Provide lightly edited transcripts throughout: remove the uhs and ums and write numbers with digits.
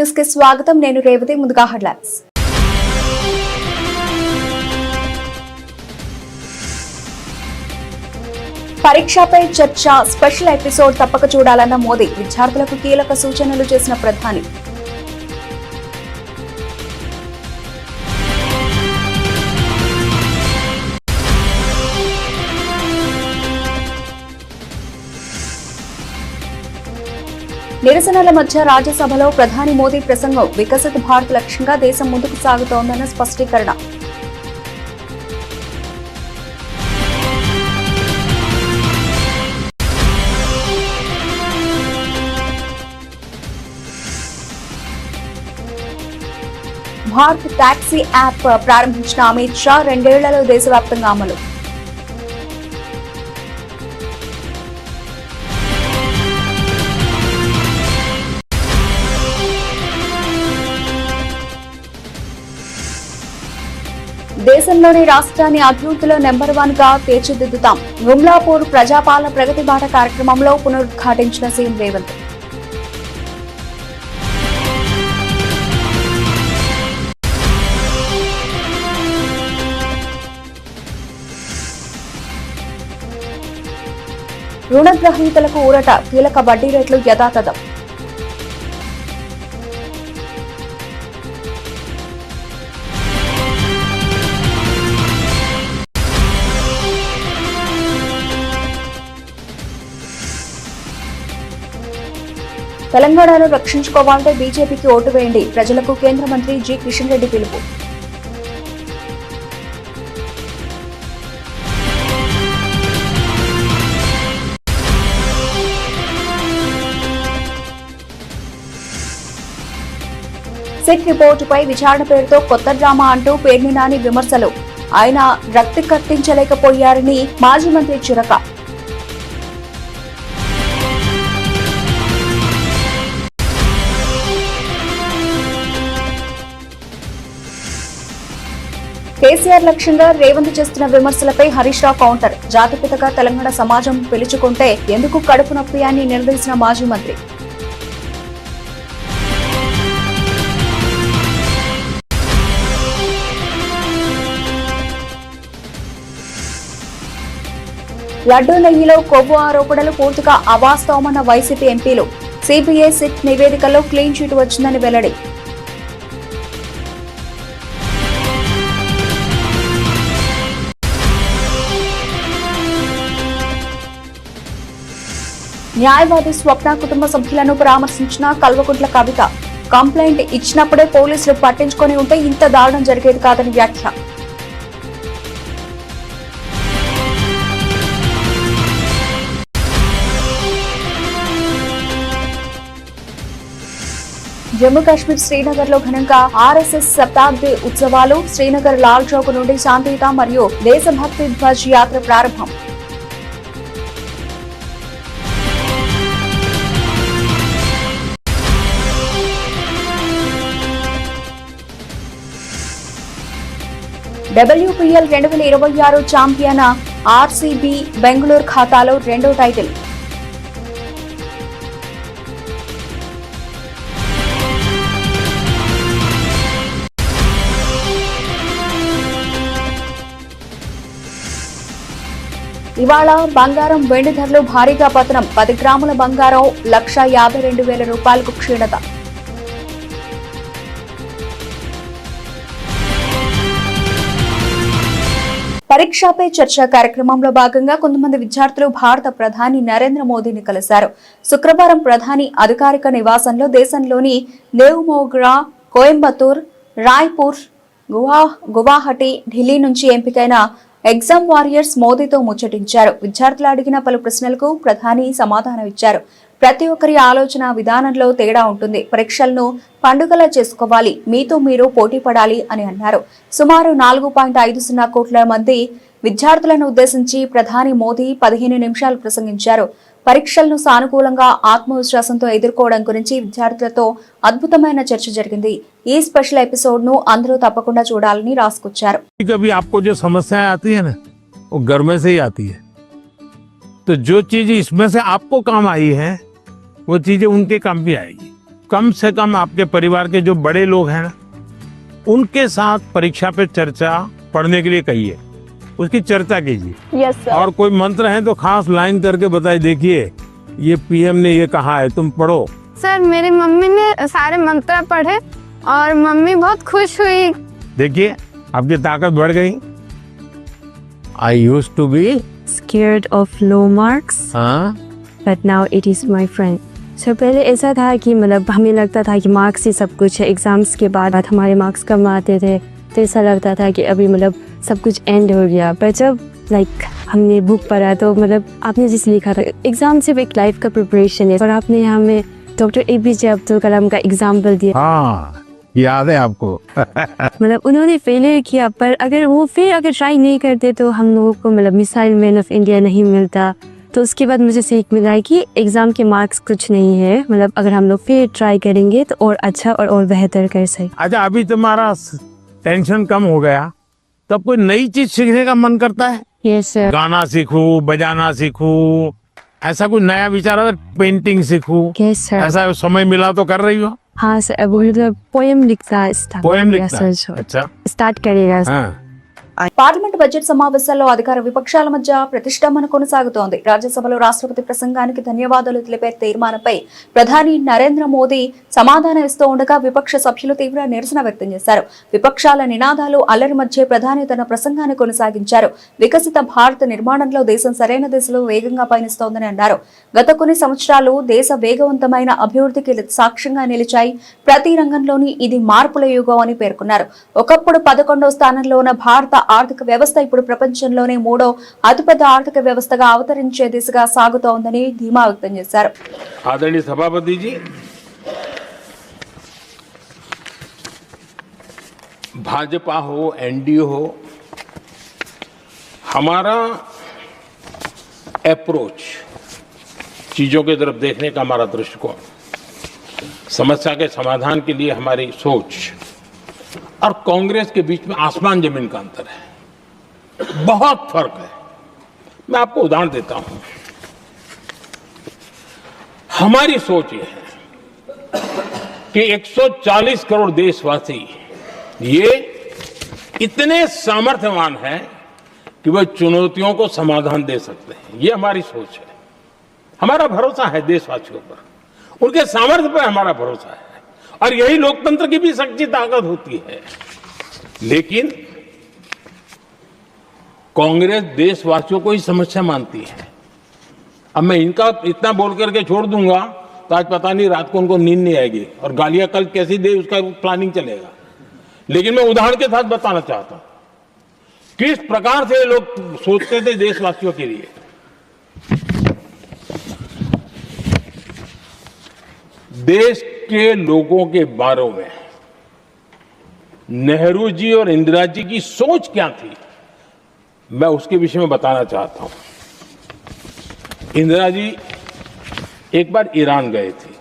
News కి స్వాగతం. నేను రేవతి. ముందుగా హెడ్లైన్స్. పరీక్షపై చర్చ స్పెషల్ ఎపిసోడ్ తప్పక చూడాలన్న మోదీ. విద్యార్థులకు కీలక సూచనలు చేసిన ప్రధాని. నిరసనల మధ్య రాజ్యసభలో ప్రధాని మోదీ ప్రసంగం. వికసిత భారత్ లక్ష్యంగా దేశం ముందుకు సాగుతోందన్న స్పష్టీకరణ. భారత్ టాక్సీ యాప్ ప్రారంభించిన అమిత్ షా. 2 ఏళ్లలో దేశవ్యాప్తంగా అమలు. దేశంలోని రాష్ట్రాన్ని అభివృద్ధిలో నెంబర్ 1 గా తీర్చిదిద్దుతాం. గుమ్లాపూర్ ప్రజాపాలన ప్రగతి బాట కార్యక్రమంలో పునరుద్ఘాటించిన సీఎం రేవంత్. రుణగ్రహీతలకు ఊరట. కీలక వడ్డీ రేట్లు యథాతథం. తెలంగాణను రక్షించుకోవాలంటే బీజేపీకి ఓటు వేయండి. ప్రజలకు కేంద్ర మంత్రి జి కిషన్ రెడ్డి పిలుపు. సిట్ రిపోర్టుపై విచారణ పేరుతో కొత్త డ్రామా అంటూ పేర్ని నాని విమర్శలు. ఆయన రక్తి కట్టించలేకపోయారని మాజీ మంత్రి చిరక. కేసీఆర్ లక్ష్యంగా రేవంత్ చేస్తున్న విమర్శలపై హరీష్ రావు కౌంటర్. జాతిపితగా తెలంగాణ సమాజం పిలుచుకుంటే ఎందుకు కడుపు నొప్పి అని నిలదీసిన మాజీ మంత్రి. లడ్డూ నెయ్యిలో కొవ్వు ఆరోపణలు పూర్తిగా అవాస్తవమన్న వైసీపీ ఎంపీలు. సిబిఐ సిట్ నివేదికలో క్లీన్ చిట్ వచ్చిందని వెల్లడి. న్యాయవాది స్వప్న కుటుంబ సభ్యులను పరామర్శించిన కల్వకుంట్ల కవిత. కంప్లైంట్ ఇచ్చినప్పుడే పోలీసులు పట్టించుకొని ఉంటే ఇంత దారుణం జరిగేది కాదని వ్యాఖ్య. జమ్మూ కాశ్మీర్ శ్రీనగర్ లో ఘనంగా ఆర్ఎస్ఎస్ శతాబ్ది ఉత్సవాలు. శ్రీనగర్ లాల్ చౌక్ నుండి శాంతియుత మరియు దేశభక్తి ధ్వజ్ యాత్ర ప్రారంభం. WPL 2026 ఛాంపియన్ ఆర్సీబీ బెంగళూరు ఖాతాలో 2వ టైటిల్. ఇవాళ బంగారం వెండి ధరలు భారీగా పతనం. 10 గ్రాముల బంగారం 1,52,000 రూపాయలకు క్షీణత. పరీక్షపై చర్చ కార్యక్రమంలో భాగంగా కొంతమంది విద్యార్థులు భారత ప్రధాని నరేంద్ర మోదీని కలిశారు. శుక్రవారం ప్రధాని అధికారిక నివాసంలో దేశంలోని దేవ్మోగ్రా, కోయంబత్తూర్, రాయ్పూర్, గువాహటి, ఢిల్లీ నుంచి ఎంపికైన ఎగ్జామ్ వారియర్స్ మోదీతో ముచ్చటించారు. విద్యార్థులు అడిగిన పలు ప్రశ్నలకు ప్రధాని సమాధానమిచ్చారు. ప్రతి ఒక్కరి ఆలోచన విధానంలో తేడా ఉంటుంది. పరీక్షలను పండుగలా చేసుకోవాలి. మీతో మీరు పోటీ పడాలి అని అన్నారు. సుమారు 4.50 కోట్ల మంది విద్యార్థులను ఉద్దేశించి ప్రధాని మోదీ 15 నిమిషాలు ప్రసంగించారు. పరీక్షలను సానుకూలంగా ఆత్మవిశ్వాసంతో ఎదుర్కోవడం గురించి విద్యార్థులతో అద్భుతమైన చర్చ జరిగింది. ఈ స్పెషల్ ఎపిసోడ్ ను అందరూ తప్పకుండా చూడాలని రాసుకొచ్చారు. कभी आपको जो समस्याएं आती है ना, वो घर में से ही आती है। तो जो चीज इसमें से आपको काम आई है, वो चीजें उनके काम भी आएगी। कम से कम आपके परिवार के जो बड़े लोग हैं ना, उनके साथ परीक्षा पे चर्चा पढ़ने के लिए कहिए, उसकी चर्चा कीजिए। Yes sir. और कोई मंत्र है तो खास लाइन करके बताइए, देखिए ये पीएम ने ये कहा है, तुम पढ़ो। सर मेरी मम्मी ने सारे मंत्र पढ़े और मम्मी बहुत खुश हुई। देखिए आपकी ताकत बढ़ गई। I used to be scared of low marks, but now it is my friend. So पहले ऐसा था कि मतलब हमें लगता था कि मार्क्स ही सब कुछ है। एग्जाम्स के बाद हमारे मार्क्स कम आते थे तो ऐसा लगता था कि अभी मतलब सब कुछ एंड हो गया। पर जब हमने बुक पढ़ा तो मतलब आपने जिस लिखा था, एग्जाम सिर्फ एक लाइफ का प्रिपरेशन है। और आपने हमें डॉक्टर APJ अब्दुल कलाम का एग्जाम्पल दिया। हाँ, याद है आपको। मतलब उन्होंने फेलियर किया, पर अगर वो फिर ट्राई नहीं करते तो हम लोगों को मतलब मिसाइल मैन ऑफ इंडिया नहीं मिलता। तो उसके बाद मुझे सीख मिला है कि एग्जाम के मार्क्स कुछ नहीं है, मतलब अगर हम लोग फिर ट्राई करेंगे तो और अच्छा और बेहतर कर सकें। अच्छा, अभी तुम्हारा टेंशन कम हो गया, तब कोई नई चीज सीखने का मन करता है? Yes sir. गाना सीखूं, बजाना सीखूं, ऐसा कुछ नया विचार आता है? पेंटिंग सीखूं, यस सर। ऐसा समय मिला तो कर रही हो? हाँ सर, अब मतलब पोएम लिखता अच्छा, स्टार्ट करेगा। हाँ। పార్లమెంట్ బడ్జెట్ సమావేశాల్లో అధికార విపక్షాల మధ్య ప్రతిష్టంభన కొనసాగుతోంది. రాజ్యసభలో రాష్ట్రపతి ప్రసంగానికి ధన్యవాదాలు తెలిపే తీర్మానంపై ప్రధాని నరేంద్ర మోదీ సమాధానం ఇస్తూ ఉండగా విపక్ష సభ్యులు తీవ్ర నిరసన వ్యక్తం చేశారు. విపక్షాల నినాదాలు అల్లరి మధ్య ప్రధాని తన ప్రసంగాన్ని కొనసాగించారు. వికసిత భారత నిర్మాణంలో దేశం సరైన దిశలో వేగంగా పయనిస్తోందని అన్నారు. గత కొన్ని సంవత్సరాలు దేశ వేగవంతమైన అభివృద్ధికి సాక్ష్యంగా నిలిచాయి. ప్రతి రంగంలోని ఇది మార్పుల యుగం అని పేర్కొన్నారు. ఒకప్పుడు 11వ స్థానంలో ఉన్న భారత ఆర్థిక వ్యవస్థ ఇప్పుడు ప్రపంచంలోనే 3వ అతిపెద్ద ఆర్థిక వ్యవస్థగా అవతరించే దిశగా సాగుతోందని ధీమా వ్యక్తం చేశారు. आदरणीय सभापति जी, भाजपा हो, एनडीए हो, हमारा अप्रोच, चीजों की तरफ देखने का हमारा दृष्टिकोण, समस्या के समाधान के लिए हमारी सोच और कांग्रेस के बीच में आसमान जमीन का अंतर है, बहुत फर्क है। मैं आपको उदाहरण देता हूं। हमारी सोच ये है कि 140 करोड़ देशवासी ये इतने सामर्थ्यवान हैं कि वे चुनौतियों को समाधान दे सकते हैं। ये हमारी सोच है। हमारा भरोसा है देशवासियों पर, उनके सामर्थ्य पर हमारा भरोसा है, और यही लोकतंत्र की भी सच्ची ताकत होती है। लेकिन कांग्रेस देशवासियों को ही समस्या मानती है। अब मैं इनका इतना बोल करके छोड़ दूंगा तो आज पता नहीं रात को उनको नींद नहीं आएगी और गालियां कल कैसी दे उसका प्लानिंग चलेगा। लेकिन मैं उदाहरण के साथ बताना चाहता हूं किस प्रकार से ये लोग सोचते थे देशवासियों के लिए। देश के लोगों के बारे में नेहरू जी और इंदिरा जी की सोच क्या थी, मैं उसके विषय में बताना चाहता हूं। इंदिरा जी एक बार ईरान गए थे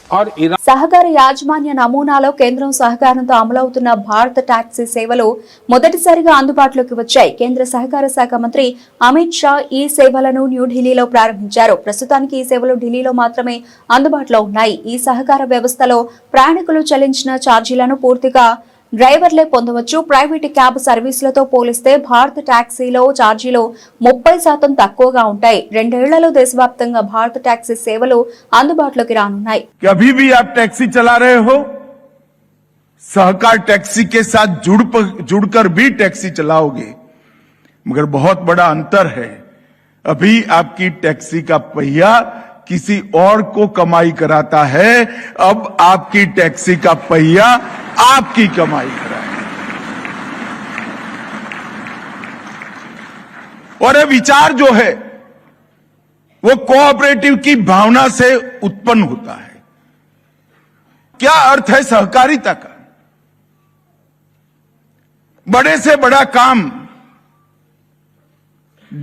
और ईरान సహకార యాజమాన్య నమూనాలో కేంద్రం సహకారంతో అమలవుతున్న భారత టాక్సీ సేవలు మొదటిసారిగా అందుబాటులోకి వచ్చాయి. కేంద్ర సహకార శాఖ మంత్రి అమిత్ షా ఈ సేవలను న్యూఢిల్లీలో ప్రారంభించారు. ప్రస్తుతానికి ఈ సేవలు ఢిల్లీలో మాత్రమే అందుబాటులో ఉన్నాయి. ఈ సహకార వ్యవస్థలో ప్రయాణికులు చెల్లించిన ఛార్జీలను పూర్తిగా డ్రైవర్లే పొందవచ్చు. ప్రైవేట్ క్యాబ్ సర్వీసులతో పోలిస్తే భారత టాక్సీలో ఛార్జీలు 30% తక్కువగా ఉంటాయి. 2 ఏళ్లలో దేశవ్యాప్తంగా భారత టాక్సీ సేవలు అందుబాటులోకి రానున్నాయి. अभी भी आप टैक्सी चला रहे हो, सहकार टैक्सी के साथ जुड़कर भी टैक्सी चलाओगे, मगर बहुत बड़ा अंतर है। अभी आपकी टैक्सी का पहिया किसी और को कमाई कराता है, अब आपकी टैक्सी का पहिया आपकी कमाई कराए। और ये विचार जो है वो कोऑपरेटिव की भावना से उत्पन्न होता है। क्या अर्थ है सहकारिता का? बड़े से बड़ा काम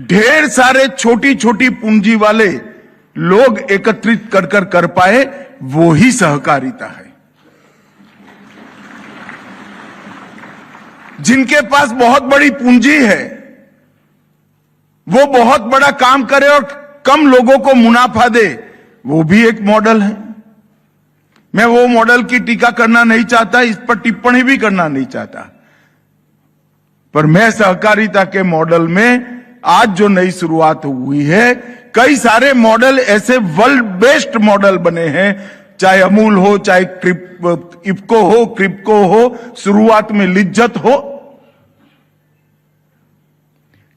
ढेर सारे छोटी छोटी पूंजी वाले लोग एकत्रित कर पाए, वो ही सहकारिता है। जिनके पास बहुत बड़ी पूंजी है वो बहुत बड़ा काम करे और कम लोगों को मुनाफा दे, वो भी एक मॉडल है। मैं वो मॉडल की टीका करना नहीं चाहता, इस पर टिप्पणी भी करना नहीं चाहता, पर मैं सहकारिता के मॉडल में आज जो नई शुरुआत हुई है, कई सारे मॉडल ऐसे वर्ल्ड बेस्ट मॉडल बने हैं, चाहे अमूल हो, चाहे इफको हो, क्रिप्को हो, शुरुआत में लिज्जत हो,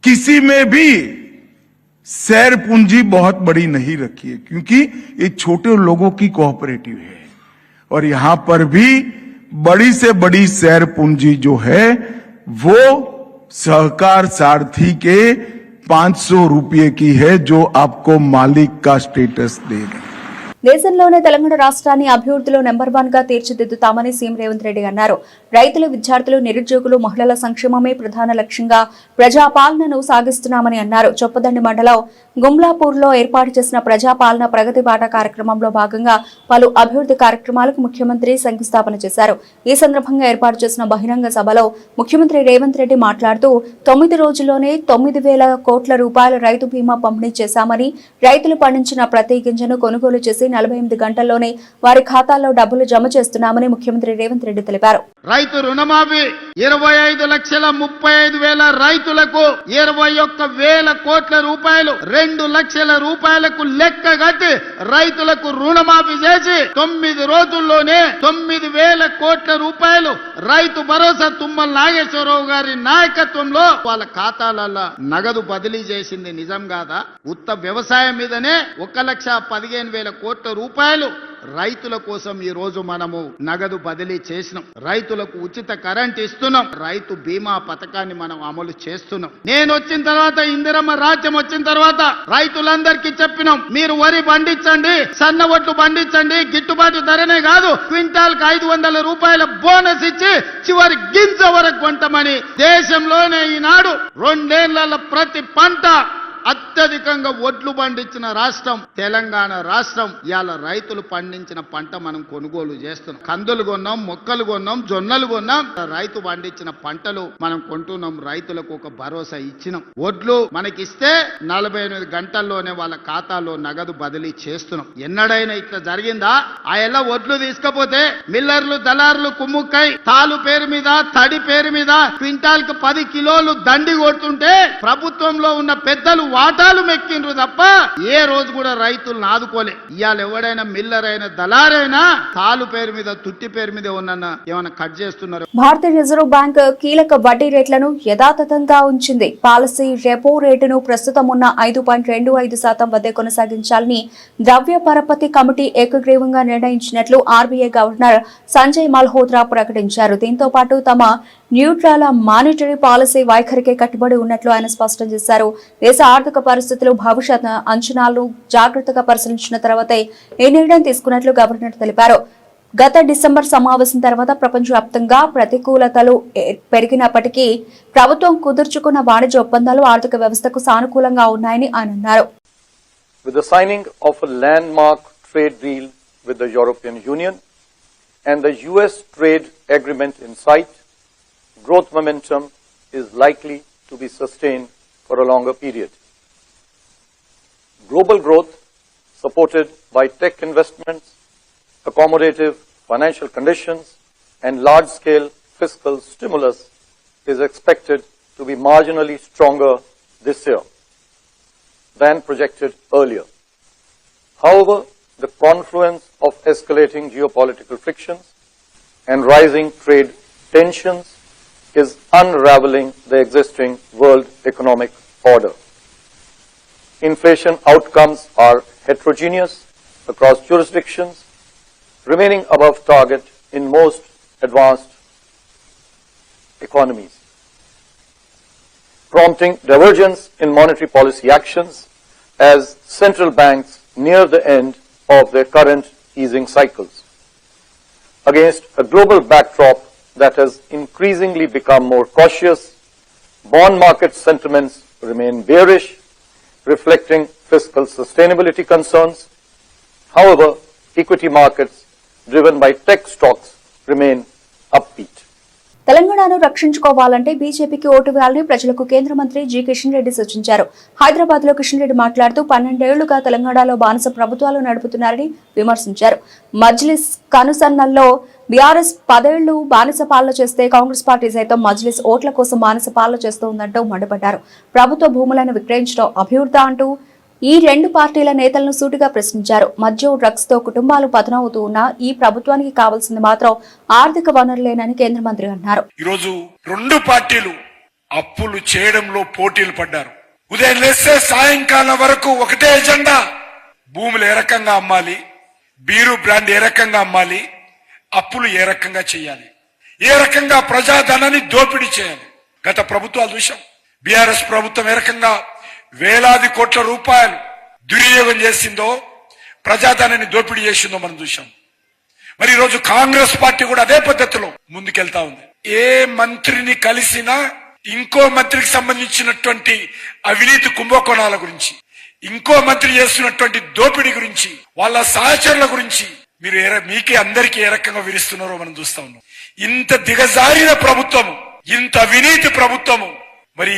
किसी में भी शेयर पूंजी बहुत बड़ी नहीं रखी है, क्योंकि ये छोटे लोगों की कोऑपरेटिव है। और यहां पर भी बड़ी से बड़ी शेयर पूंजी जो है वो सहकार सारथी के 500 रुपये की है, जो आपको मालिक का स्टेटस देगा। దేశంలోనే తెలంగాణ రాష్ట్రాన్ని అభివృద్ధిలో నెంబర్ 1 గా తీర్చిదిద్దుతామని సీఎం రేవంత్ రెడ్డి అన్నారు. రైతులు, విద్యార్థులు, నిరుద్యోగులు, మహిళల సంక్షేమమే ప్రధాన లక్ష్యంగా ప్రజాపాలనను సాగిస్తున్నామని అన్నారు. చొప్పదండి మండలం గుమ్లాపూర్లో ఏర్పాటు చేసిన ప్రజాపాలన ప్రగతి బాట కార్యక్రమంలో భాగంగా పలు అభివృద్ధి కార్యక్రమాలకు ముఖ్యమంత్రి శంకుస్థాపన చేశారు. ఈ సందర్భంగా ఏర్పాటు చేసిన బహిరంగ సభలో ముఖ్యమంత్రి రేవంత్ రెడ్డి మాట్లాడుతూ 9 రోజుల్లోనే 9,000 కోట్ల రూపాయల రైతు బీమా పంపిణీ చేశామని, రైతులు పండించిన ప్రతి గింజను కొనుగోలు చేసి 48 గంటల్లోనే వారి ఖాతాల్లో డబ్బులు జమ చేస్తున్నామని ముఖ్యమంత్రి రేవంత్ రెడ్డి తెలిపారు. రైతు రుణమాఫీ 25,35,000 రైతులకు 21,000 కోట్ల రూపాయలు, 2 లక్షల రూపాయలకు లెక్క కట్టి రైతులకు రుణమాఫీ చేసి 9 రోజుల్లోనే 9,000 కోట్ల రూపాయలు రైతు భరోసా తుమ్మల నాగేశ్వరరావు గారి నాయకత్వంలో వాళ్ళ ఖాతాలలో నగదు బదిలీ చేసింది నిజం కాదా? ఉత్త వ్యవసాయం మీదనే 1,15,000 కోట్ల రూపాయలు రైతుల కోసం ఈ రోజు మనము నగదు బదిలీ చేసినాం. రైతులకు ఉచిత కరెంట్ ఇస్తున్నాం. రైతు బీమా పథకాన్ని మనం అమలు చేస్తున్నాం. నేను వచ్చిన తర్వాత, ఇందిరమ్మ రాజ్యం వచ్చిన తర్వాత రైతులందరికీ చెప్పినాం, మీరు వరి పండించండి, సన్న ఒట్లు పండించండి, గిట్టుబాటు ధరనే కాదు, క్వింటాల్కి 500 రూపాయల బోనస్ ఇచ్చి చివరి గింజ వరకు కొంటామని. దేశంలోనే ఈనాడు 2 ఏళ్ల ప్రతి పంట అత్యధికంగా ఒడ్లు పండించిన రాష్ట్రం తెలంగాణ రాష్ట్రం. ఇవాళ రైతులు పండించిన పంట మనం కొనుగోలు చేస్తున్నాం. కందులు కొన్నాం, మొక్కలు కొన్నాం, జొన్నలు కొన్నాం. రైతు పండించిన పంటలు మనం కొంటున్నాం. రైతులకు ఒక భరోసా ఇచ్చినాం. ఒడ్లు మనకిస్తే 48 గంటల్లోనే వాళ్ళ ఖాతాలో నగదు బదిలీ చేస్తున్నాం. ఎన్నడైనా ఇట్లా జరిగిందా? ఆ ఎలా ఒడ్లు తీసుకపోతే మిల్లర్లు, దళారులు కుమ్ముక్కై తాలు పేరు మీద, తడి పేరు మీద క్వింటాల్ కి 10 కిలోలు దండి కొడుతుంటే ప్రభుత్వంలో ఉన్న పెద్దలు వాటాలు మెక్కిండ్రు తప్ప ఏ రోజు కూడా రైతులను ఆదుకోలే. ఇవాళ ఎవడైనా మిల్లర్ అయినా దళారైనా తాలు పేరు మీద, తుట్టి పేరు మీద ఏమన్నా కట్ చేస్తున్నారు. భారతీయ రిజర్వ్ బ్యాంక్ కీలక వడ్డీ రేట్లను యథాతథంగా ఉంచింది. పాలసీ రెపో రేటును ప్రస్తుతం ఉన్న 5.25% వద్దే కొనసాగించాలని ద్రవ్య పరపతి కమిటీ ఏకగ్రీవంగా నిర్ణయించినట్లు ఆర్బీఐ గవర్నర్ సంజయ్ మల్హోత్రా ప్రకటించారు. దీంతో పాటు తమ న్యూట్రల్ మానిటరీ పాలసీ వైఖరికే కట్టుబడి ఉన్నట్లు ఆయన స్పష్టం చేశారు. దేశ ఆర్థిక పరిస్థితులు, భవిష్యత్ అంచనాలను జాగ్రత్తగా పరిశీలించిన తర్వాతే ఈ నిర్ణయం తీసుకున్నట్లు గవర్నర్ తెలిపారు. గత డిసెంబర్ సమావేశం తర్వాత ప్రపంచవ్యాప్తంగా ప్రతికూలతలు పెరిగినప్పటికీ ప్రభుత్వం కుదుర్చుకున్న వాణిజ్య ఒప్పందాలు ఆర్థిక వ్యవస్థకు సానుకూలంగా ఉన్నాయని ఆయన అన్నారు. With the signing of a landmark trade deal with the European Union and the US trade agreement in sight, growth momentum is likely to be sustained for a longer period. Global growth, supported by tech investments, accommodative financial conditions, and large-scale fiscal stimulus, is expected to be marginally stronger this year than projected earlier. However, the confluence of escalating geopolitical frictions and rising trade tensions is unraveling the existing world economic order. Inflation outcomes are heterogeneous across jurisdictions, remaining above target in most advanced economies, prompting divergence in monetary policy actions as central banks near the end of their current easing cycles. Against a global backdrop that has increasingly become more cautious, bond market sentiments remain bearish, reflecting fiscal sustainability concerns. However, equity markets driven by tech stocks remain upbeat. తెలంగాణను రక్షించుకోవాలంటే బీజేపీకి vote వేయాలని ప్రజలకు కేంద్ర మంత్రి G Kishan Reddy సూచించారు. హైదరాబాద్ లో కిషన్ రెడ్డి మాట్లాడుతూ 12 ఏళ్లుగా తెలంగాణలో బానిస ప్రభుత్వాలు నడుపుతున్నారని విమర్శించారు. మజ్లిస్ కనుసన్నల్లో బీఆర్ఎస్ 10 ఏళ్లు బానిస పాలన చేస్తే కాంగ్రెస్ పార్టీ సైతం మజ్లిస్ ఓట్ల కోసం బానిస పాలన చేస్తోందంటూ మండిపడ్డారు. ప్రభుత్వ భూములను విక్రయించడం అభివృద్ధి అంటూ ఈ రెండు పార్టీల నేతలను సూటిగా ప్రశ్నించారు. మద్యం, డ్రగ్స్ తో కుటుంబాలు పతనవుతూ ఉన్న ఈ ప్రభుత్వానికి కావాల్సింది మాత్రం ఆర్థిక వనరులేనని కేంద్ర మంత్రి అన్నారు. ఈరోజు రెండు పార్టీలు అప్పులు చేయడంలో పోటీలు పడ్డారు. ఉదయం లేస్తే సాయంకాలం వరకు ఒకటే ఎజెండా. భూములు ఏ రకంగా అమ్మాలి, బీరు బ్రాండ్ ఏ రకంగా అమ్మాలి, అప్పులు ఏ రకంగా చేయాలి, ఏ రకంగా ప్రజాధనాన్ని దోపిడీ చేయాలి. గత ప్రభుత్వాలు చూశాం. బీఆర్ఎస్ ప్రభుత్వం ఏ రకంగా వేలాది కోట్ల రూపాయలు దుర్వినియోగం చేసిందో, ప్రజాధనాన్ని దోపిడీ చేసిందో మనం చూశాం. మరి ఈరోజు కాంగ్రెస్ పార్టీ కూడా అదే పద్ధతిలో ముందుకెళ్తా ఉంది. ఏ మంత్రిని కలిసినా ఇంకో మంత్రికి సంబంధించినటువంటి అవినీతి కుంభకోణాల గురించి, ఇంకో మంత్రి చేస్తున్నటువంటి దోపిడీ గురించి, వాళ్ళ సహచరుల గురించి మీకే అందరికీ ఏ రకంగా విరుస్తున్నారో మనం చూస్తా ఉన్నాం. ఇంత దిగజారిన ప్రభుత్వము, ఇంత అవినీతి ప్రభుత్వము మరి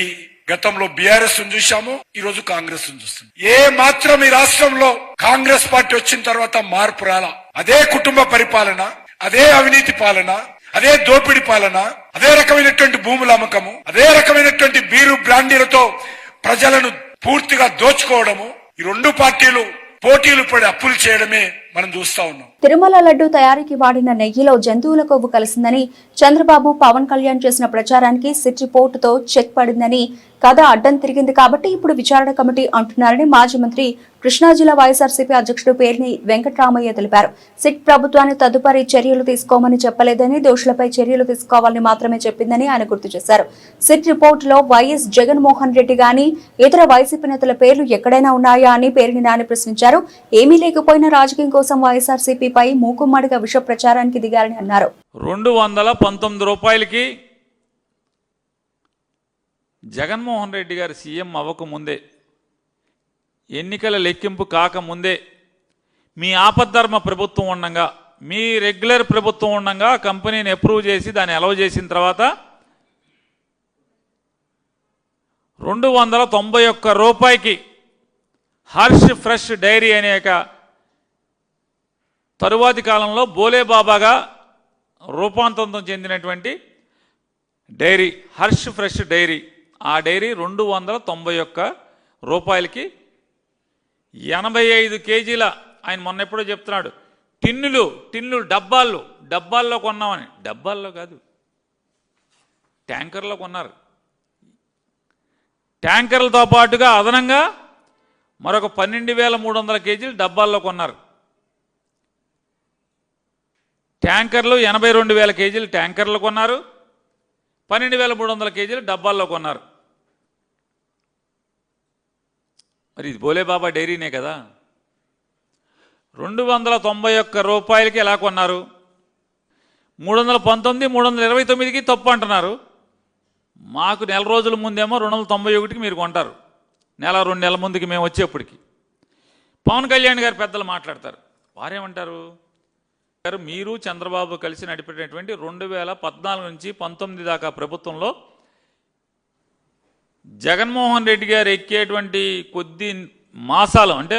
గతంలో బీఆర్ఎస్ చూశాము, ఈ రోజు కాంగ్రెస్ చూస్తాం. ఏ మాత్రం ఈ రాష్ట్రంలో కాంగ్రెస్ పార్టీ వచ్చిన తర్వాత మార్పు రాలా. అదే కుటుంబ పరిపాలన, అదే అవినీతి పాలన, అదే దోపిడీ పాలన, అదే రకమైనటువంటి భూముల అమ్మకము, అదే రకమైనటువంటి బీరు బ్రాండీలతో ప్రజలను పూర్తిగా దోచుకోవడము. ఈ రెండు పార్టీలు పోటీలు పడి అప్పులు చేయడమే మనం చూస్తా ఉన్నాం. తిరుమల లడ్డు తయారీకి వాడిన నెయ్యిలో జంతువుల కొవ్వు కలిసిందని చంద్రబాబు, పవన్ కళ్యాణ్ చేసిన ప్రచారానికి సిట్ రిపోర్టుతో చెక్ పడిందని, కథ అడ్డం తిరిగింది కాబట్టి ఇప్పుడు విచారణ కమిటీ అంటున్నారని మాజీ మంత్రి కృష్ణా జిల్లా వైఎస్ఆర్సీపీ అధ్యక్షుడు పేర్ని వెంకట్రామయ్య తెలిపారు. సిట్ ప్రభుత్వాన్ని తదుపరి చర్యలు తీసుకోమని చెప్పలేదని, దోషులపై చర్యలు తీసుకోవాలని మాత్రమే చెప్పిందని ఆయన గుర్తు చేశారు. సిట్ రిపోర్టులో వైఎస్ జగన్మోహన్ రెడ్డి గాని ఇతర వైసీపీ నేతల పేర్లు ఎక్కడైనా ఉన్నాయా అని పేర్ని నాని ప్రశ్నించారు. ఏమీ లేకపోయినా రాజకీయం కోసం వైఎస్ఆర్సీపీపై మూకుమ్మడిగా విష ప్రచారానికి దిగారని అన్నారు. 219 రూపాయలకి జగన్మోహన్ రెడ్డి గారు సీఎం అవ్వకముందే, ఎన్నికల లెక్కింపు కాకముందే, మీ ఆపద్ధర్మ ప్రభుత్వం ఉండగా, మీ రెగ్యులర్ ప్రభుత్వం ఉండగా కంపెనీని అప్రూవ్ చేసి దాన్ని అలౌ చేసిన తర్వాత 291 రూపాయికి హర్ష్ ఫ్రెష్ డైరీ అనేక తరువాతి కాలంలో బోలేబాబాగా రూపాంతరం చెందినటువంటి డైరీ హర్ష్ ఫ్రెష్ డైరీ, ఆ డైరీ 291 రూపాయలకి 85 కేజీల, ఆయన మొన్న ఎప్పుడో చెప్తున్నాడు, టిన్నులు డబ్బాల్లో కొన్నామని. డబ్బాల్లో కాదు, ట్యాంకర్లో కొన్నారు. ట్యాంకర్లతో పాటుగా అదనంగా మరొక 12,300 కేజీలు డబ్బాల్లో కొన్నారు. ట్యాంకర్లు 82,000 కేజీలు ట్యాంకర్లు కొన్నారు, 12,300 కేజీలు డబ్బాల్లో కొన్నారు. మరి ఇది బోలేబాబా డైరీనే కదా. 291 రూపాయలకి ఎలా కొన్నారు? 319, 329కి తప్పు అంటున్నారు. మాకు నెల రోజుల ముందేమో 291కి మీరు కొంటారు. నెల 2 నెలల ముందుకి మేము వచ్చేప్పటికి పవన్ కళ్యాణ్ గారు పెద్దలు మాట్లాడతారు. వారేమంటారు? మీరు చంద్రబాబు కలిసి నడిపేటటువంటి 2014 నుంచి 19 దాకా ప్రభుత్వంలో జగన్మోహన్ రెడ్డి గారు ఎక్కేటువంటి కొద్ది మాసాలు, అంటే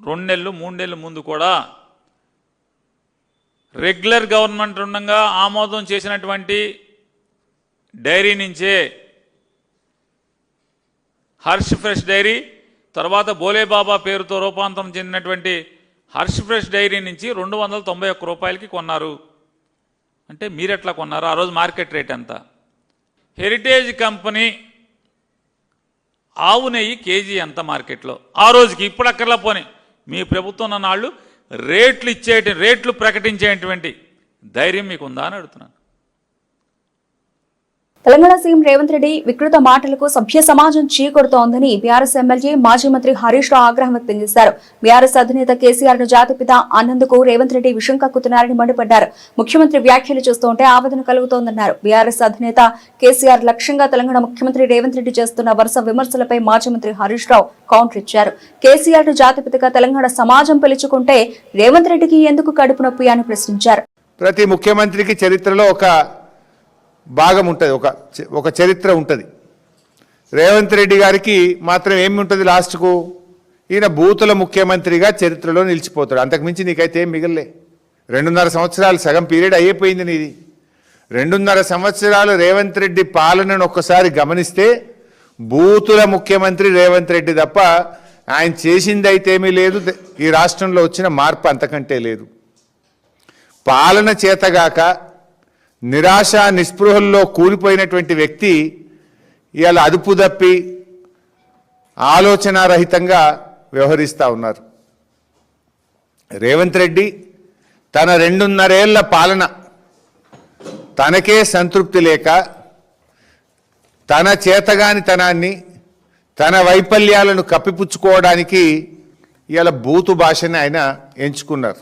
2 నెలలు 3 నెలల ముందు కూడా రెగ్యులర్ గవర్నమెంట్ ఉండగా ఆమోదం చేసినటువంటి డైరీ నుంచే హర్ష్ ఫ్రెష్ డైరీ, తర్వాత బోలేబాబా పేరుతో రూపాంతరం చెందినటువంటి హర్ష్ ఫ్రెష్ డైరీ నుంచి 291 రూపాయలకి కొన్నారు. అంటే మీరెట్లా కొన్నారు? ఆ రోజు మార్కెట్ రేట్ ఎంత? హెరిటేజ్ కంపెనీ ఆవు నెయ్యి కేజీ ఎంత మార్కెట్లో ఆ రోజుకి? ఇప్పుడు అక్కర్లా పోనీ, మీ ప్రభుత్వం ఉన్న నాళ్ళు రేట్లు ప్రకటించేటువంటి ధైర్యం మీకు ఉందా అని అడుగుతున్నాను. తెలంగాణ సీఎం రేవంత్ రెడ్డి వికృత మాటలకు సభ్య సమాజం చీకొడుతోందని బీఆర్ఎస్ ఎమ్మెల్యే మాజీ మంత్రి హరీష్ రావు ఆగ్రహం వ్యక్తం చేశారు. బీఆర్ఎస్ అధినేత కేసీఆర్ ను జాతిపిత అన్నందుకు రేవంత్ రెడ్డి విషం కక్కుతున్నారని మండిపడ్డారు. ముఖ్యమంత్రి వ్యాఖ్యలు చూస్తుంటే ఆవేదన కలుగుతోందన్నారు. బీఆర్ఎస్ అధినేత కేసీఆర్ లక్ష్యంగా తెలంగాణ ముఖ్యమంత్రి రేవంత్ రెడ్డి చేస్తున్న వరుస విమర్శలపై మాజీ మంత్రి హరీష్ రావు కౌంటర్ ఇచ్చారు. కేసీఆర్ ను జాతిపితగా తెలంగాణ సమాజం పిలుచుకుంటే రేవంత్ రెడ్డికి ఎందుకు కడుపు నొప్పి అని ప్రశ్నించారు. ప్రతి ముఖ్యమంత్రికి చరిత్రలో ఒక భాగం ఉంటుంది, ఒక చరిత్ర ఉంటుంది. రేవంత్ రెడ్డి గారికి మాత్రం ఏమి ఉంటుంది లాస్ట్కు, ఈయన బూతుల ముఖ్యమంత్రిగా చరిత్రలో నిలిచిపోతాడు. అంతకుమించి నీకైతే ఏం మిగలలే. 2.5 సంవత్సరాలు సగం పీరియడ్ అయిపోయింది నీది. 2.5 సంవత్సరాలు రేవంత్ రెడ్డి పాలనను ఒక్కసారి గమనిస్తే బూతుల ముఖ్యమంత్రి రేవంత్ రెడ్డి తప్ప ఆయన చేసింది అయితే ఏమీ లేదు. ఈ రాష్ట్రంలో వచ్చిన మార్పు అంతకంటే లేదు. పాలన చేతగాక నిరాశ నిస్పృహల్లో కూలిపోయినటువంటి వ్యక్తి ఇవాళ అదుపు తప్పి ఆలోచనారహితంగా వ్యవహరిస్తూ ఉన్నారు. రేవంత్ రెడ్డి తన 2.5 ఏళ్ల పాలన తనకే సంతృప్తి లేక తన చేతగానితనాన్ని తన వైఫల్యాలను కప్పిపుచ్చుకోవడానికి ఇవాళ బూతు భాషని ఆయన ఎంచుకున్నారు.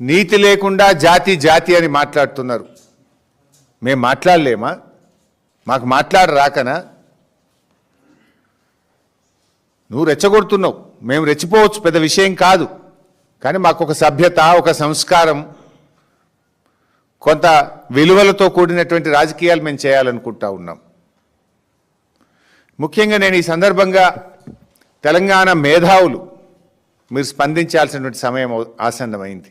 నీతి లేకుండా జాతి జాతి అని మాట్లాడుతున్నారు. మేము మాట్లాడలేమా? మాకు మాట్లాడరాకనా? నువ్వు రెచ్చగొడుతున్నావు, మేము రెచ్చిపోవచ్చు, పెద్ద విషయం కాదు. కానీ మాకు ఒక సభ్యత, ఒక సంస్కారం, కొంత విలువలతో కూడినటువంటి రాజకీయాలు మేము చేయాలనుకుంటా ఉన్నాం. ముఖ్యంగా నేను ఈ సందర్భంగా తెలంగాణ మేధావులు మీరు స్పందించాల్సినటువంటి సమయం ఆసన్నమైంది.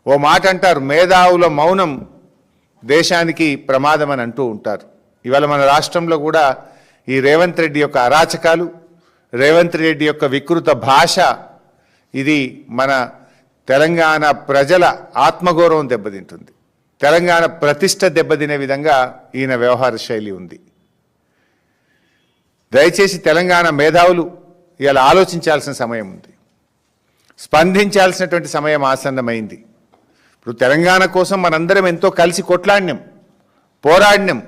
ఓ మాట అంటారు, మేధావుల మౌనం దేశానికి ప్రమాదం అని అంటూ ఉంటారు. ఇవాళ మన రాష్ట్రంలో కూడా ఈ రేవంత్ రెడ్డి యొక్క అరాచకాలు, రేవంత్ రెడ్డి యొక్క వికృత భాష, ఇది మన తెలంగాణ ప్రజల ఆత్మగౌరవం దెబ్బతింటుంది. తెలంగాణ ప్రతిష్ట దెబ్బతినే విధంగా ఈయన వ్యవహార శైలి ఉంది. దయచేసి తెలంగాణ మేధావులు ఇవాళ ఆలోచించాల్సిన సమయం ఉంది, స్పందించాల్సినటువంటి సమయం ఆసన్నమైంది. ఇప్పుడు తెలంగాణ కోసం మనందరం ఎంతో కలిసి కొట్లాడినాం, పోరాడినాం.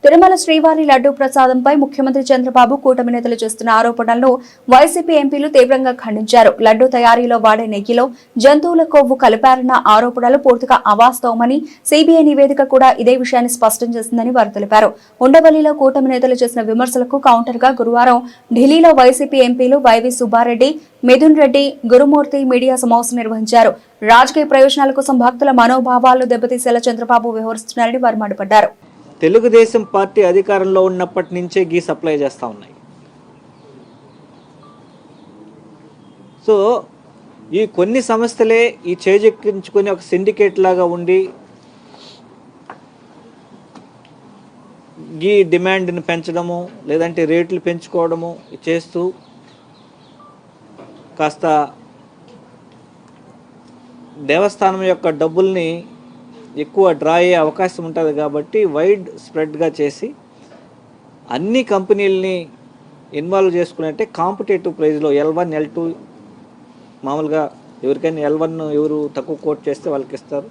తిరుమల శ్రీవారి లడ్డూ ప్రసాదంపై ముఖ్యమంత్రి చంద్రబాబు కూటమి నేతలు చేస్తున్న ఆరోపణలను వైసీపీ ఎంపీలు తీవ్రంగా ఖండించారు. లడ్డూ తయారీలో వాడే నెయ్యిలో జంతువుల కొవ్వు కలిపారన్న ఆరోపణలు పూర్తిగా అవాస్తవమని సిబిఐ నివేదిక కూడా ఇదే విషయాన్ని స్పష్టం చేసిందని వారు తెలిపారు. ఉండవల్లిలో కూటమి నేతలు చేసిన విమర్శలకు కౌంటర్ గా గురువారం ఢిల్లీలో వైసీపీ ఎంపీలు వైవి సుబ్బారెడ్డి, మిథున్ రెడ్డి, గురుమూర్తి మీడియా సమావేశం నిర్వహించారు. రాజకీయ ప్రయోజనాల కోసం భక్తుల మనోభావాలు దెబ్బతీసేలా చంద్రబాబు వ్యవహరిస్తున్నారని వారు మండిపడ్డారు. తెలుగుదేశం పార్టీ అధికారంలో ఉన్నప్పటి నుంచే గీ సప్లై చేస్తూ ఉన్నాయి. సో ఈ కొన్ని సంస్థలే ఈ చేజెక్కించుకొని ఒక సిండికేట్ లాగా ఉండి గీ డిమాండ్ని పెంచడము, లేదంటే రేట్లు పెంచుకోవడము చేస్తూ కాస్త దేవస్థానం యొక్క డబ్బుల్ని ఎక్కువ డ్రా అయ్యే అవకాశం ఉంటుంది కాబట్టి వైడ్ స్ప్రెడ్గా చేసి అన్ని కంపెనీలని ఇన్వాల్వ్ చేసుకున్నట్టే కాంపిటేటివ్ ప్రైజ్లో L1, L2 మామూలుగా ఎవరికైనా L1 ఎవరు తక్కువ కోట్ చేస్తే వాళ్ళకి ఇస్తారు.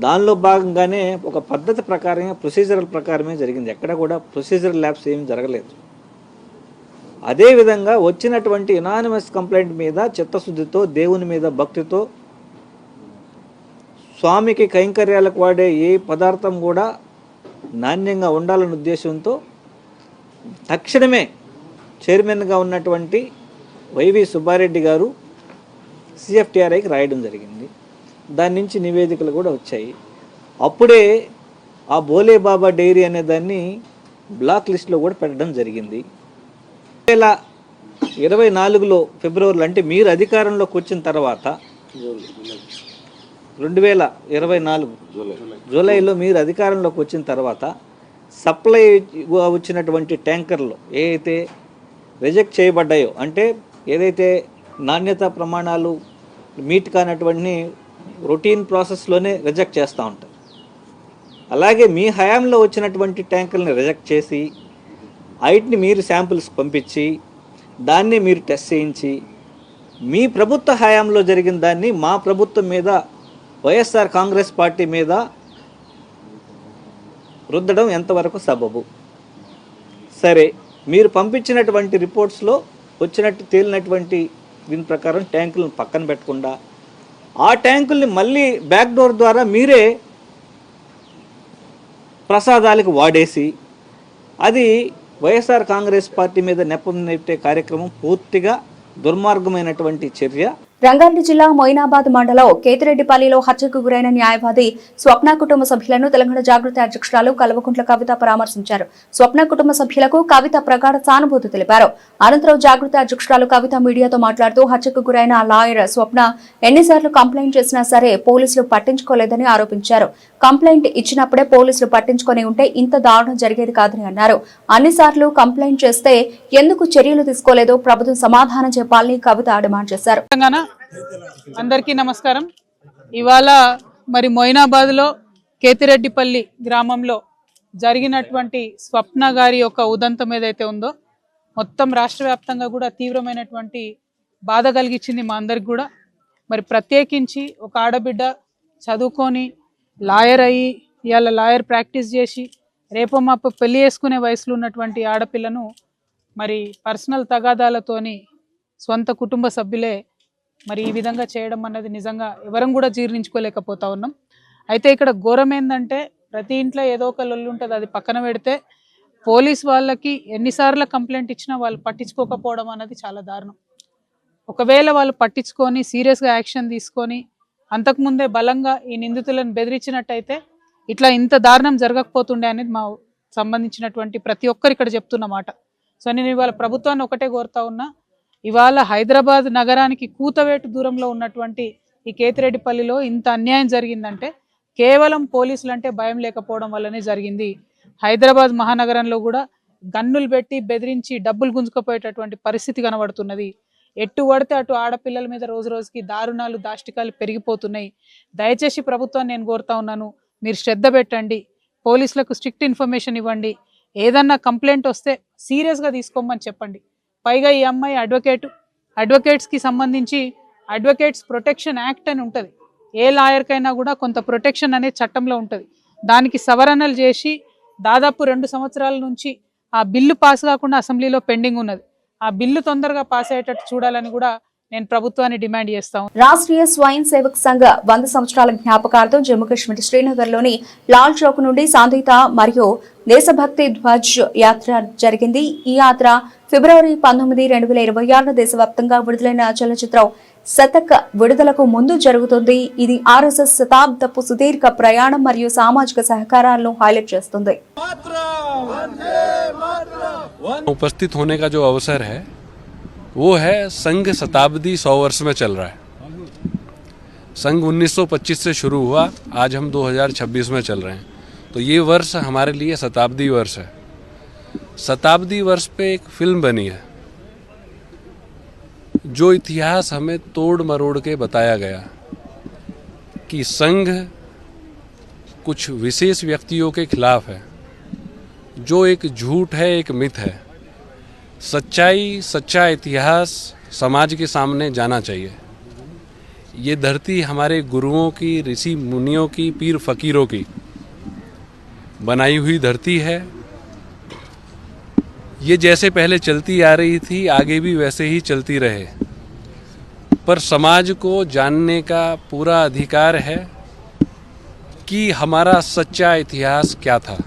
దానిలో భాగంగానే ఒక పద్ధతి ప్రకారంగా ప్రొసీజరల్ ప్రకారమే జరిగింది. ఎక్కడ కూడా ప్రొసీజరల్ ల్యాబ్స్ ఏమి జరగలేదు. అదేవిధంగా వచ్చినటువంటి యునానిమస్ కంప్లైంట్ మీద చిత్తశుద్ధితో, దేవుని మీద భక్తితో, స్వామికి కైంకర్యాలకు వాడే ఏ పదార్థం కూడా నాణ్యంగా ఉండాలనే ఉద్దేశంతో తక్షణమే చైర్మన్గా ఉన్నటువంటి వైవి సుబ్బారెడ్డి గారు CFTRIకి రాయడం జరిగింది. దాని నుంచి నివేదికలు కూడా వచ్చాయి. అప్పుడే ఆ బోలే బాబా డైరీ అనే దాన్ని బ్లాక్ లిస్ట్లో కూడా పెట్టడం జరిగింది. 2024లో ఫిబ్రవరిలో, అంటే మీరు అధికారంలోకి వచ్చిన తర్వాత 2024 జూలైలో మీరు అధికారంలోకి వచ్చిన తర్వాత సప్లై వచ్చినటువంటి ట్యాంకర్లు ఏదైతే రిజెక్ట్ చేయబడ్డాయో, అంటే ఏదైతే నాణ్యత ప్రమాణాలు మీట్ కానటువంటి రొటీన్ ప్రాసెస్లోనే రిజెక్ట్ చేస్తూ ఉంటారు. అలాగే మీ హయాంలో వచ్చినటువంటి ట్యాంకర్ని రిజెక్ట్ చేసి వాటిని మీరు శాంపిల్స్ పంపించి దాన్ని మీరు టెస్ట్ చేయించి మీ ప్రభుత్వ హయాంలో జరిగిన దాన్ని మా ప్రభుత్వం మీద, వైఎస్ఆర్ కాంగ్రెస్ పార్టీ మీద రుద్దడం ఎంతవరకు సబబు? సరే, మీరు పంపించినటువంటి రిపోర్ట్స్లో వచ్చినట్టు తేలినటువంటి దీని ప్రకారం ట్యాంకులను పక్కన పెట్టకుండా ఆ ట్యాంకుల్ని మళ్ళీ బ్యాక్ డోర్ ద్వారా మీరే ప్రసాదాలకు వాడేసి అది వైఎస్ఆర్ కాంగ్రెస్ పార్టీ మీద నెపం నెట్టే కార్యక్రమం పూర్తిగా దుర్మార్గమైనటువంటి చర్య. రంగారెడ్డి జిల్లా మొయినాబాద్ మండలం కేతిరెడ్డిపల్లిలో హత్యకు గురైన న్యాయవాది స్వప్న కుటుంబ సభ్యులను తెలంగాణ జాగృతి అధ్యక్షురాలు కల్వకుంట్ల కవిత పరామర్శించారు. స్వప్న కుటుంబ సభ్యులకు కవిత ప్రగాఢ సానుభూతి తెలిపారు. అనంతరం జాగృతి అధ్యక్షురాలు కవిత మీడియాతో మాట్లాడుతూ హత్యకు గురైన లాయర్ స్వప్న ఎన్నిసార్లు కంప్లైంట్ చేసినా సరే పోలీసులు పట్టించుకోలేదని ఆరోపించారు. కంప్లైంట్ ఇచ్చినప్పుడే పోలీసులు పట్టించుకొని ఉంటే ఇంత దారుణం జరిగేది కాదని అన్నారు. అన్నిసార్లు కంప్లైంట్ చేస్తే ఎందుకు చర్యలు తీసుకోలేదో ప్రభుత్వం సమాధానం చెప్పాలని కవిత డిమాండ్ చేశారు. అందరికీ నమస్కారం. ఇవాళ మరి మొయినాబాద్ లో కేతిరెడ్డిపల్లి గ్రామంలో జరిగినటువంటి స్వప్న గారి యొక్క ఉదంతం ఏదైతే ఉందో మొత్తం రాష్ట్ర వ్యాప్తంగా కూడా తీవ్రమైనటువంటి బాధ కలిగించింది మా అందరికి కూడా. మరి ప్రత్యేకించి ఒక ఆడబిడ్డ చదువుకొని లాయర్ అయ్యి ఇవాళ లాయర్ ప్రాక్టీస్ చేసి రేపో మాపో పెళ్లి చేసుకునే వయసులో ఉన్నటువంటి ఆడపిల్లను మరి పర్సనల్ తగాదాలతోని సొంత కుటుంబ సభ్యులే మరి ఈ విధంగా చేయడం అన్నది నిజంగా ఎవరం కూడా జీర్ణించుకోలేకపోతా ఉన్నాం. అయితే ఇక్కడ ఘోరం ఏంటంటే ప్రతి ఇంట్లో ఏదో ఒక లొల్లి ఉంటుంది, అది పక్కన పెడితే పోలీస్ వాళ్ళకి ఎన్నిసార్లు కంప్లైంట్ ఇచ్చినా వాళ్ళు పట్టించుకోకపోవడం అన్నది చాలా దారుణం. ఒకవేళ వాళ్ళు పట్టించుకొని సీరియస్గా యాక్షన్ తీసుకొని అంతకుముందే బలంగా ఈ నిందితులను బెదిరించినట్టయితే ఇట్లా ఇంత దారుణం జరగకపోతుండే అనేది మా సంబంధించినటువంటి ప్రతి ఒక్కరు ఇక్కడ చెప్తున్న మాట. సో నేను ఇవాళ ప్రభుత్వాన్ని ఒకటే కోరుతా ఉన్నా, ఇవాళ హైదరాబాద్ నగరానికి కూతవేటు దూరంలో ఉన్నటువంటి ఈ కేతిరెడ్డిపల్లిలో ఇంత అన్యాయం జరిగిందంటే కేవలం పోలీసులు అంటే భయం లేకపోవడం వల్లనే జరిగింది. హైదరాబాద్ మహానగరంలో కూడా గన్నులు పెట్టి బెదిరించి డబ్బులు గుంజుకుపోయేటటువంటి పరిస్థితి కనబడుతున్నది. ఎటు పడితే అటు ఆడపిల్లల మీద రోజు రోజుకి దారుణాలు దాష్టికాలు పెరిగిపోతున్నాయి. దయచేసి ప్రభుత్వాన్ని నేను కోరుతా ఉన్నాను, మీరు శ్రద్ధ పెట్టండి, పోలీసులకు స్ట్రిక్ట్ ఇన్ఫర్మేషన్ ఇవ్వండి, ఏదన్నా కంప్లైంట్ వస్తే సీరియస్గా తీసుకోమని చెప్పండి. పైగా ఈ అమ్మాయి అడ్వకేట్స్కి సంబంధించి అడ్వకేట్స్ ప్రొటెక్షన్ యాక్ట్ అని ఉంటుంది. ఏ లాయర్కైనా కూడా కొంత ప్రొటెక్షన్ అనే చట్టంలో ఉంటుంది. దానికి సవరణలు చేసి దాదాపు 2 సంవత్సరాల నుంచి ఆ బిల్లు పాస్ కాకుండా అసెంబ్లీలో పెండింగ్ ఉన్నది. ఆ బిల్లు తొందరగా పాస్ అయ్యేటట్టు చూడాలని కూడా నేను ప్రభుత్వాన్ని డిమాండ్ చేస్తాను. రాష్ట్రీయ స్వయం సేవక్ సంఘ 100 సంవత్సరాల జ్ఞాపకార్థం జమ్మూ కాశ్మీర్ శ్రీనగర్లోని లాల్ చౌక్ నుండి శాంతియుత మరియు దేశభక్తి ధ్వజ్ యాత్ర జరిగింది. ఈ యాత్ర ఫిబ్రవరి 19, 2026 దేశవ్యాప్తంగా విడుదలైన చలనచిత్రం శతక విడుదలకు ముందు జరుగుతుంది. ఇది RSS శతాబ్దపు సుదీర్ఘ ప్రయాణం మరియు సామాజిక సహకారాలను హైలైట్ చేస్తుంది. उपस्थित होने का जो अवसर है वो है संघ शताब्दी 100 वर्ष में चल रहा है. संघ 1925 से शुरू हुआ, आज हम 2026 में चल रहे हैं, तो ये वर्ष हमारे लिए शताब्दी वर्ष है. शताब्दी वर्ष पे एक फिल्म बनी है जो इतिहास हमें तोड़ मरोड़ के बताया गया कि संघ कुछ विशेष व्यक्तियों के खिलाफ है, जो एक झूठ है, एक मिथ है. सच्चाई, सच्चा इतिहास समाज के सामने जाना चाहिए. ये धरती हमारे गुरुओं की, ऋषि मुनियों की, पीर फकीरों की बनाई हुई धरती है. ये जैसे पहले चलती आ रही थी आगे भी वैसे ही चलती रहे, पर समाज को जानने का पूरा अधिकार है कि हमारा सच्चा इतिहास क्या था.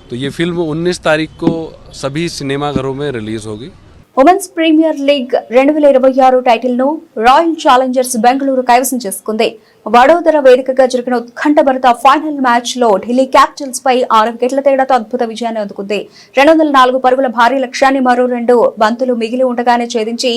तो ये फिल्म 19 तारीख को सभी सिनेमाघरों में रिलीज होगी. ఉమెన్స్ ప్రీమియర్ లీగ్ 2026 టైటిల్ ను రాయల్ ఛాలెంజర్స్ బెంగళూరు కైవసం చేసుకుంది. వడోదర వేదికగా జరిగిన ఉత్కంఠభరిత ఫైనల్ మ్యాచ్ లో ఢిల్లీ క్యాపిటల్స్ పై 6 వికెట్ల తేడాతో అద్భుత విజయాన్ని అందుకుంది. 204 పరుగుల భారీ లక్ష్యాన్ని మరో 2 బంతులు మిగిలి ఉండగానే ఛేదించి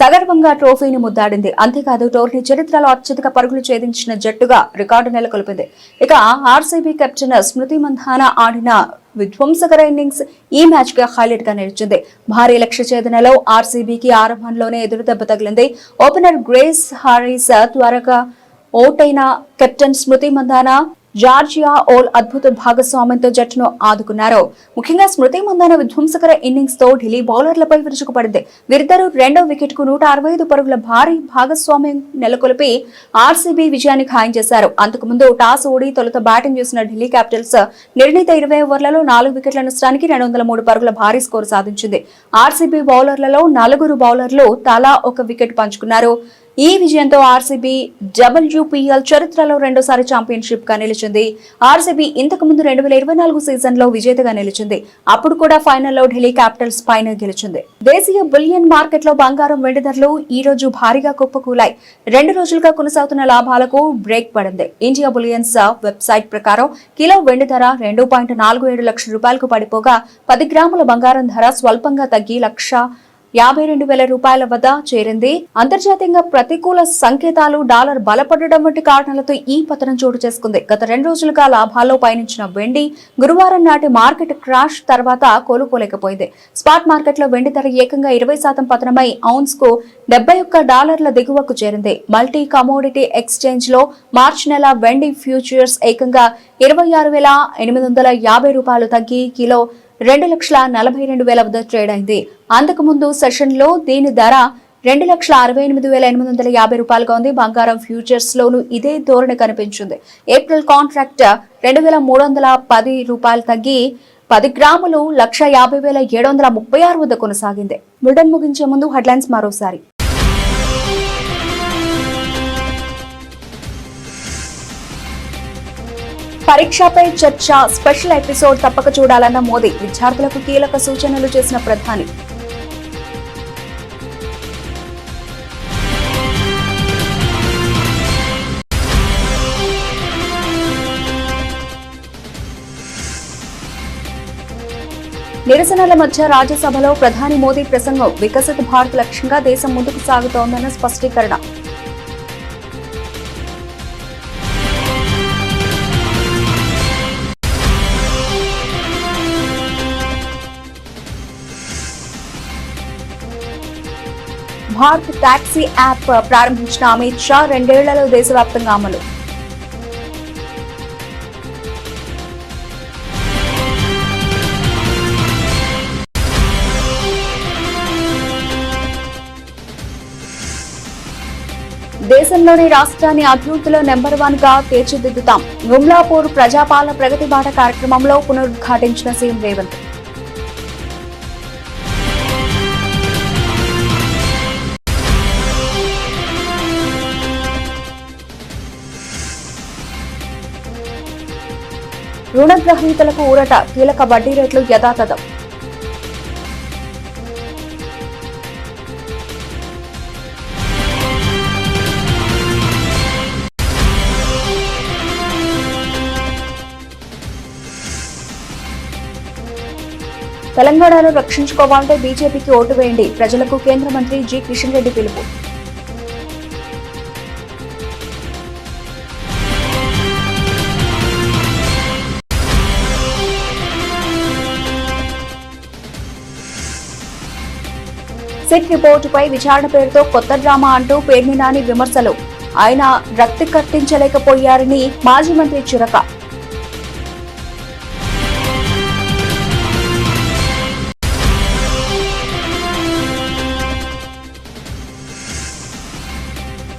సగర్వంగా ట్రోఫీని ముద్దాడింది. అంతేకాదు టోర్నీ చరిత్రలో అత్యధిక పరుగులు ఛేదించిన జట్టుగా రికార్డు నెలకొల్పింది. ఇక ఆర్సీబీ కెప్టెన్ స్మృతి మంధానా ఆడిన విధ్వంసకర ఇన్నింగ్స్ ఈ మ్యాచ్ గా హైలైట్ గా నిలిచింది. భారీ లక్ష్య ఛేదనలో ఆర్సీబీకి ఆరంభంలోనే ఎదురుదెబ్బ తగిలింది. ఓపెనర్ గ్రేస్ హారిస్ త్వరగా ఓటైన కెప్టెన్ స్మృతి మంధానా, జార్జియా ఓల్ అద్భుత భాగస్వామ్యంతో జట్టును ఆదుకున్నారు. ముఖ్యంగా స్మృతి మంధానా విధ్వంసకర ఇన్నింగ్స్ తో ఢిల్లీ బౌలర్లపై విరుచుకుపడింది. వీరిద్దరూ 2వ వికెట్ కు 165 పరుగుల భారీ భాగస్వామ్యం నెలకొల్పి ఆర్సీబీ విజయాన్ని ఖాయం చేశారు. అంతకుముందు టాస్ ఓడి తొలుత బ్యాటింగ్ చేసిన ఢిల్లీ క్యాపిటల్స్ నిర్ణీత 20 ఓవర్లలో 4 వికెట్ల నష్టానికి 203 పరుగుల భారీ స్కోరు సాధించింది. ఆర్సీబీ బౌలర్లలో 4 బౌలర్లు తలా 1 వికెట్ పంచుకున్నారు. ఈ విజయంతో ఆర్సీబీ WPL చరిత్రలో రెండోసారి ఛాంపియన్షిప్ గా నిలిచింది. ఆర్సీబీ ఇంతకు ముందు 2024 సీజన్ లో విజేతగా నిలిచింది. అప్పుడు కూడా ఫైనల్లో ఢిల్లీ క్యాపిటల్స్ పైన గెలిచింది. దేశీయ బులియన్ మార్కెట్ లో బంగారం, వెండి ధరలు ఈ రోజు భారీగా కుప్పకూలాయి. 2 రోజులుగా కొనసాగుతున్న లాభాలకు బ్రేక్ పడింది. ఇండియా బులియన్స్ వెబ్సైట్ ప్రకారం కిలో వెండి ధర 2.47 లక్షల రూపాయలకు పడిపోగా 10 గ్రాముల బంగారం ధర స్వల్పంగా తగ్గి 1,52,000 రూపాయల వద్ద చేరింది. అంతర్జాతీయంగా ప్రతికూల సంకేతాలు, డాలర్ బలపడడం వంటి కారణాలతో ఈ పతనం చోటు చేసుకుంది. గత 2 రోజులుగా లాభాల్లో పయనించిన వెండి గురువారం నాటి మార్కెట్ క్రాష్ తర్వాత కోలుకోలేకపోయింది. స్పాట్ మార్కెట్లో వెండి ధర ఏకంగా 20% పతనమై ఔన్స్ కు $71 దిగువకు చేరింది. మల్టీ కమోడిటీ ఎక్స్చేంజ్ లో మార్చి నెల వెండి ఫ్యూచర్స్ ఏకంగా 26,850 రూపాయలు తగ్గి కిలో 2,42,000 వద్ద ట్రేడ్ అయింది. అంతకు ముందు సెషన్ లో దీని ధర 2,68,850 రూపాయలుగా ఉంది. బంగారం ఫ్యూచర్స్ లోనూ ఇదే ధోరణి కనిపించింది. ఏప్రిల్ కాంట్రాక్ట్ 2,310 రూపాయలు తగ్గి 10 గ్రాములు 1,50,736 వద్ద కొనసాగింది. బులెటిన్ ముగించే ముందు హెడ్లైన్స్ మరోసారి. పరీక్షపై చర్చ స్పెషల్ ఎపిసోడ్ తప్పక చూడాలన్న మోదీ, విద్యార్థులకు కీలక సూచనలు చేసిన ప్రధాని. నిరసనల మధ్య రాజ్యసభలో ప్రధాని మోదీ ప్రసంగం, వికసిత భారత్ లక్ష్యంగా దేశం ముందుకు సాగుతోందన్న స్పష్టీకరణ. భారత్ టాక్సీ యాప్ ప్రారంభించిన అమిత్ షా, 2 ఏళ్లలో దేశవ్యాప్తంగా అమలు. దేశంలోని రాష్ట్రాన్ని అభివృద్ధిలో నెంబర్ 1 గా తీర్చిదిద్దుతాం. గుమ్లాపూర్ ప్రజాపాలన ప్రగతి బాట కార్యక్రమంలో పునరుద్ఘాటించిన సీఎం రేవంత్. రుణగ్రహీతలకు ఊరట, కీలక వడ్డీ రేట్లు యథాతథం. తెలంగాణను రక్షించుకోవాలంటే బీజేపీకి ఓటు వేయండి, ప్రజలకు కేంద్ర మంత్రి జి కిషన్ రెడ్డి పిలుపు. సిట్ రిపోర్టుపై విచారణ పేరుతో కొత్త డ్రామా అంటూ పేర్ని నాని విమర్శలు. ఆయన రక్తి కట్టించలేకపోయారని మాజీ మంత్రి చురక.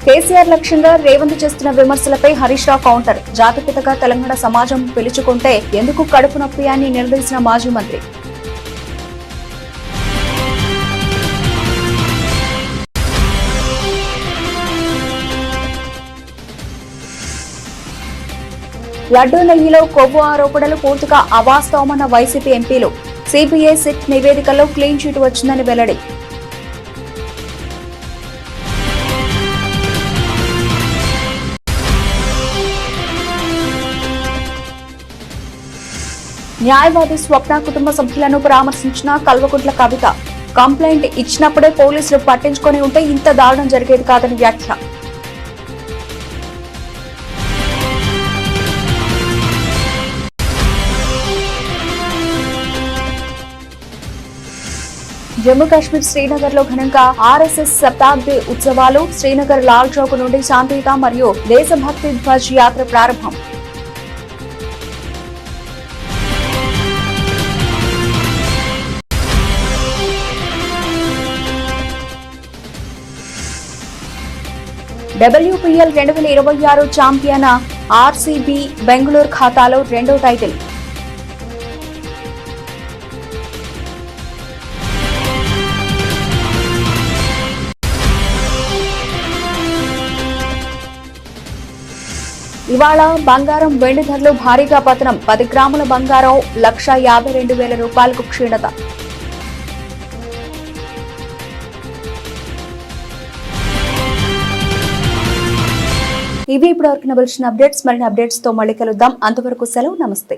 కేసీఆర్ లక్ష్యంగా రేవంత్ చేస్తున్న విమర్శలపై హరీష్ రావు కౌంటర్. జాతిపితగా తెలంగాణ సమాజం పిలుచుకుంటే ఎందుకు కడుపు నొప్పి అని నిలదీసిన మాజీ మంత్రి. లడ్డూ నెయ్యిలో కొవ్వు ఆరోపణలు పూర్తిగా అవాస్తవమన్న వైసీపీ ఎంపీలు. సిబిఐ సిట్ నివేదికలో క్లీన్ చిట్ వచ్చిందని వెల్లడి. న్యాయవాది స్వప్న కుటుంబ సభ్యులను పరామర్శించిన కల్వకుంట్ల కవిత. కంప్లైంట్ ఇచ్చినప్పుడే పోలీసులు పట్టించుకొని ఉంటే ఇంత దారుణం జరిగేది కాదని వ్యాఖ్య. జమ్మూ కాశ్మీర్ శ్రీనగర్ లో ఘనంగా ఆర్ఎస్ఎస్ శతాబ్ది ఉత్సవాలు. శ్రీనగర్ లాల్ చౌక్ నుండి శాంతియుత మరియు దేశభక్తి ధ్వజ్ యాత్ర ప్రారంభం. WPL 2026 ఛాంపియన్ ఆర్సీబీ బెంగళూరు ఖాతాలో 2వ టైటిల్. ఇవాళ బంగారం వెండి ధరలు భారీగా పతనం. 10 గ్రాముల బంగారం 1,52,000 రూపాయలకు క్షీణత. ఇవి ఇప్పటివరకు నవలసిన అప్డేట్స్. మరిన్ని అప్డేట్స్ తో మళ్ళీ కలుద్దాం. అంతవరకు సెలవు. నమస్తే.